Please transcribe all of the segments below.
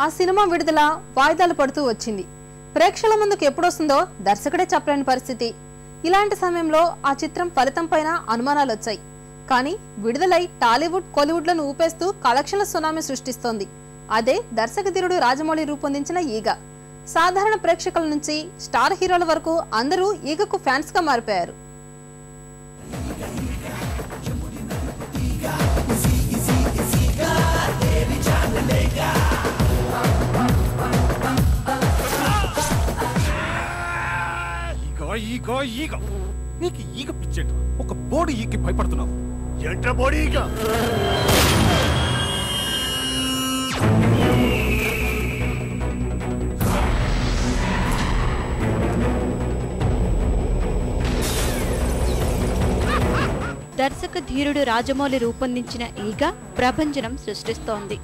ఆ సినిమా విడుదల వాయిదాలు పడుతూ వచ్చింది. ప్రేక్షకుల ముందుకు ఎప్పుడొస్తుందో దర్శకుడే చెప్పలేని పరిస్థితి. ఇలాంటి సమయంలో ఆ చిత్రం ఫలితం పైన అనుమానాలు వచ్చాయి. కానీ విడుదలై టాలీవుడ్ కోలీవుడ్లను ఊపేస్తూ కలెక్షన్ల సునామీ సృష్టిస్తోంది. అదే దర్శకధీరుడు రాజమౌళి రూపొందించిన ఈగ. సాధారణ ప్రేక్షకుల నుంచి స్టార్ హీరోల వరకు అందరూ ఈగకు ఫ్యాన్స్ గా మారిపోయారు. నీకు ఈగ పిచ్చేంట? ఒక బోడి ఈగకి భయపడుతున్నావు ఏంట్రా? బోడి ఈగ దర్శక ధీరుడు రాజమౌళి రూపొందించిన ఈగ ప్రభంజనం సృష్టిస్తోంది.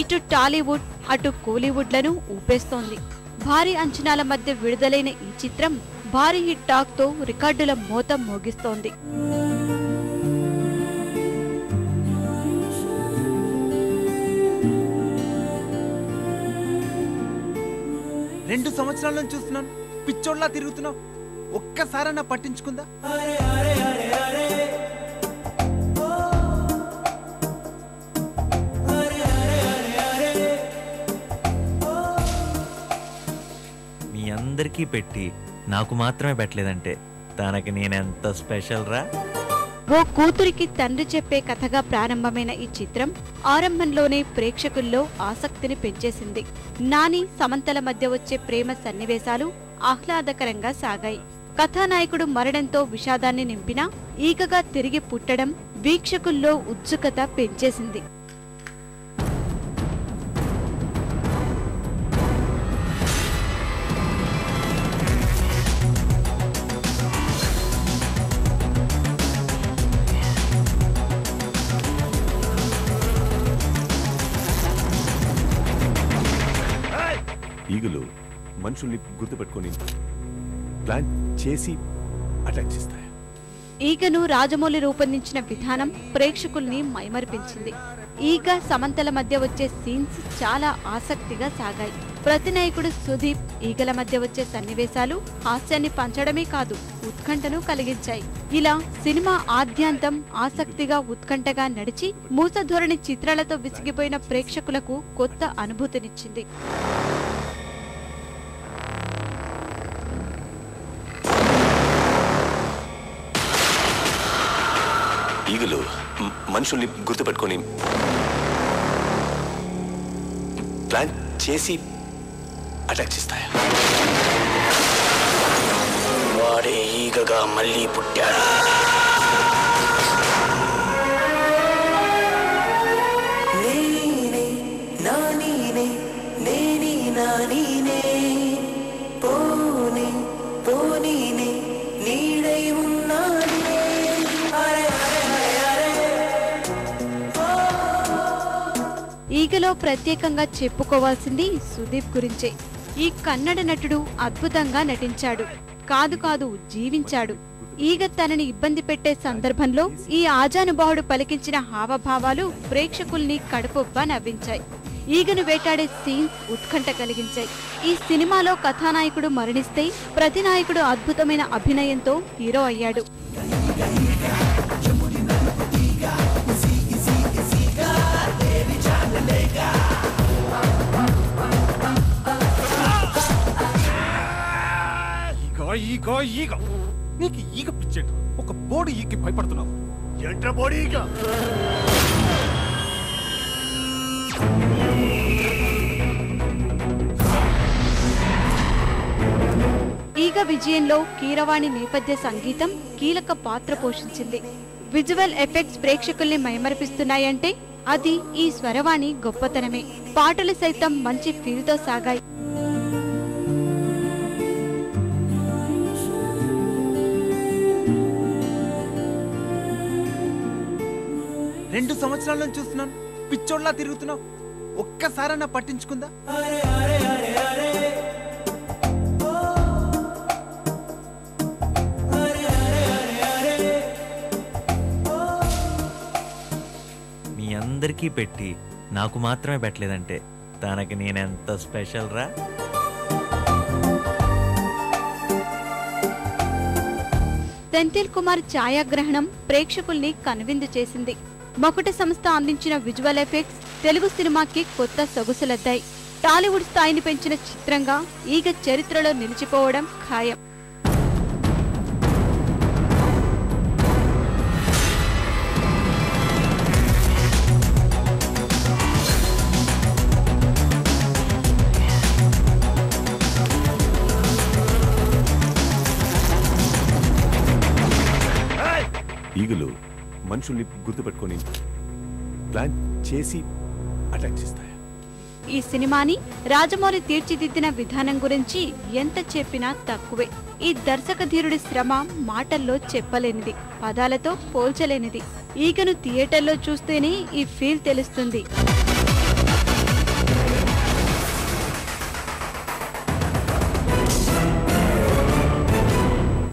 ఇటు టాలీవుడ్ అటు కోలీవుడ్లను ఊపేస్తోంది. భారీ అంచనాల మధ్య విడుదలైన ఈ చిత్రం భారీ హిట్ టాక్ తో రికార్డుల మోత మోగిస్తోంది. రెండు సంవత్సరాల నుంచి చూస్తున్నాను, పిచ్చోడ్లా తిరుగుతున్నావు. ఒక్కసారన్నా పట్టించుకుందా? మీ అందరికీ పెట్టి నాకు మాత్రమే పెట్టలేదంటే తనకి నేనెంత స్పెషల్ రా. ఓ కూతురికి తండ్రి చెప్పే కథగా ప్రారంభమైన ఈ చిత్రం ఆరంభంలోనే ప్రేక్షకుల్లో ఆసక్తిని పెంచేసింది. నాని సమంతల మధ్య వచ్చే ప్రేమ సన్నివేశాలు ఆహ్లాదకరంగా సాగాయి. కథానాయకుడు మరణంతో విషాదాన్ని నింపినా ఈగగా తిరిగి పుట్టడం వీక్షకుల్లో ఉత్సుకత పెంచేసింది. ఈగలు మనుషుల్ని గుర్తుపెట్టుకొని ప్లాన్ చేసి అటాక్ చేస్తాయి. ఈగను రాజమౌళి రూపొందించిన విధానం ప్రేక్షకుల్ని మైమరిపించింది. ఈగ సమంతల మధ్య వచ్చే సీన్స్ చాలా ఆసక్తిగా సాగాయి. ప్రతినాయకుడు సుదీప్ ఈగల మధ్య వచ్చే సన్నివేశాలు హాస్యాన్ని పంచడమే కాదు, ఉత్కంఠను కలిగించాయి. ఇలా సినిమా ఆద్యాంతం ఆసక్తిగా ఉత్కంఠగా నడిచి మూసధోరణి చిత్రాలతో విసిగిపోయిన ప్రేక్షకులకు కొత్త అనుభూతినిచ్చింది. ఈగలు మనుషుల్ని గుర్తుపెట్టుకొని ప్లాన్ చేసి అటాక్ చేస్తాయి. వాడే ఈగగా మళ్ళీ పుట్టాడు. ఈగలో ప్రత్యేకంగా చెప్పుకోవాల్సింది సుదీప్ గురించే. ఈ కన్నడ నటుడు అద్భుతంగా నటించాడు. కాదు జీవించాడు. ఈగ తనని ఇబ్బంది పెట్టే సందర్భంలో ఈ ఆజానుబాహుడు పలికించిన హావభావాలు ప్రేక్షకుల్ని కడుపుబ్బా నవ్వించాయి. ఈగను వేటాడే సీన్స్ ఉత్కంఠ కలిగించాయి. ఈ సినిమాలో కథానాయకుడు మరణిస్తే ప్రతినాయకుడు అద్భుతమైన అభినయంతో హీరో అయ్యాడు. నీకు ఈగ పిచ్చేంట? ఒక బోడి ఈగకి భయపడుతున్నావు ఏంట్రా? బోడి ఈగ ఈగ విజయంలో కీరవాణి నేపథ్య సంగీతం కీలక పాత్ర పోషించింది. విజువల్ ఎఫెక్ట్స్ ప్రేక్షకుల్ని మైమరిపిస్తున్నాయంటే అది ఈ స్వరవాణి గొప్పతనమే. పాటలు సైతం మంచి ఫీల్తో సాగాయి. రెండు సంవత్సరాల నుంచి చూస్తున్నాను, పిచ్చోడ్లా తిరుగుతున్నావు. ఒక్కసారన్నా పట్టించుకుందా? మీ అందరికీ పెట్టి నాకు మాత్రమే పెట్టలేదంటే తనకి నేనెంత స్పెషల్ రా. సెంథిల్ కుమార్ ఛాయాగ్రహణం ప్రేక్షకుల్ని కనువిందు చేసింది. మొకట సంస్థ అందించిన విజువల్ ఎఫెక్ట్స్ తెలుగు సినిమాకి కొత్త సొగసులద్దాయి. టాలీవుడ్ స్థాయిని పెంచిన చిత్రంగా ఈగ చరిత్రలో నిలిచిపోవడం ఖాయం. ఈగలు మనుషుల్ని గుర్తుపెట్టుకొని ప్లాన్ చేసి అటాక్ చేస్తాయా? ఈ సినిమాని రాజమౌళి తీర్చిదిద్దిన విధానం గురించి ఎంత చెప్పినా తక్కువే. ఈ దర్శకధీరుడి శ్రమ మాటల్లో చెప్పలేనిది, పదాలతో పోల్చలేనిది. ఈగను థియేటర్లో చూస్తేనే ఈ ఫీల్ తెలుస్తుంది.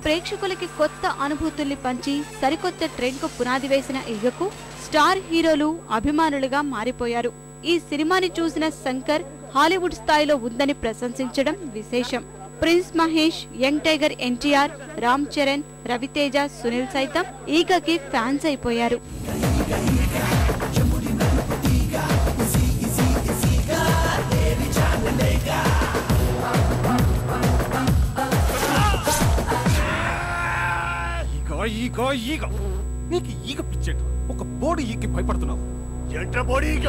ప్రేక్షకులకి కొత్త అనుభూతుల్ని పంచి సరికొత్త ట్రెండ్ కు పునాది వేసిన ఈగకు స్టార్ హీరోలు అభిమానులుగా మారిపోయారు. ఈ సినిమాని చూసిన శంకర్ హాలీవుడ్ స్థాయిలో ఉందని ప్రశంసించడం విశేషం. Prince Mahesh, Young Tiger NTR, Ram Charan, Ravi Teja, Sunil సైతం ఈగకి ఫ్యాన్స్ అయిపోయారు. ఈగ ఈగ నీకు ఈగ పిచ్చేట. ఒక బోర్డు ఈగకి భయపడుతున్నావు. ఏంట్రా బోడి ఈగ?